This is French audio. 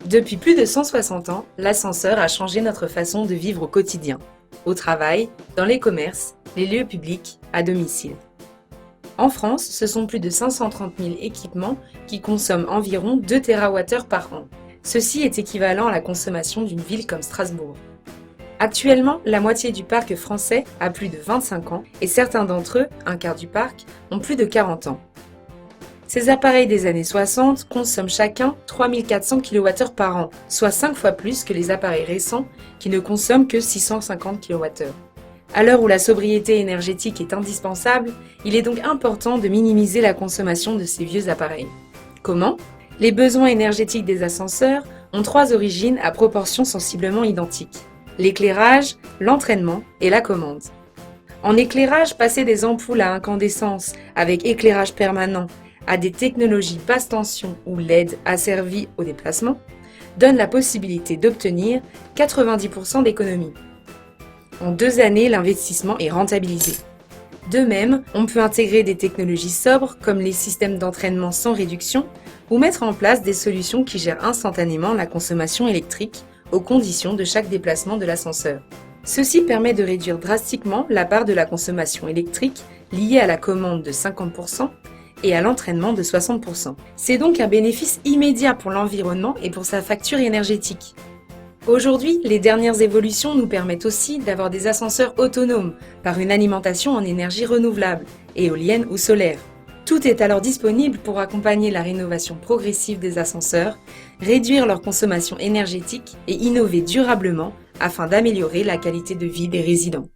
Depuis plus de 160 ans, l'ascenseur a changé notre façon de vivre au quotidien. Au travail, dans les commerces, les lieux publics, à domicile. En France, ce sont plus de 530 000 équipements qui consomment environ 2 TWh par an. Ceci est équivalent à la consommation d'une ville comme Strasbourg. Actuellement, la moitié du parc français a plus de 25 ans et certains d'entre eux, un quart du parc, ont plus de 40 ans. Ces appareils des années 60 consomment chacun 3400 kWh par an, soit 5 fois plus que les appareils récents qui ne consomment que 650 kWh. À l'heure où la sobriété énergétique est indispensable, il est donc important de minimiser la consommation de ces vieux appareils. Comment ? Les besoins énergétiques des ascenseurs ont 3 origines à proportions sensiblement identiques. L'éclairage, l'entraînement et la commande. En éclairage, passer des ampoules à incandescence avec éclairage permanent à des technologies basse tension ou LED asservies au déplacement donne la possibilité d'obtenir 90% d'économie. En 2 années, l'investissement est rentabilisé. De même, on peut intégrer des technologies sobres comme les systèmes d'entraînement sans réduction ou mettre en place des solutions qui gèrent instantanément la consommation électrique aux conditions de chaque déplacement de l'ascenseur. Ceci permet de réduire drastiquement la part de la consommation électrique liée à la commande de 50% et à l'entraînement de 60%. C'est donc un bénéfice immédiat pour l'environnement et pour sa facture énergétique. Aujourd'hui, les dernières évolutions nous permettent aussi d'avoir des ascenseurs autonomes par une alimentation en énergie renouvelable, éolienne ou solaire. Tout est alors disponible pour accompagner la rénovation progressive des ascenseurs, réduire leur consommation énergétique et innover durablement afin d'améliorer la qualité de vie des résidents.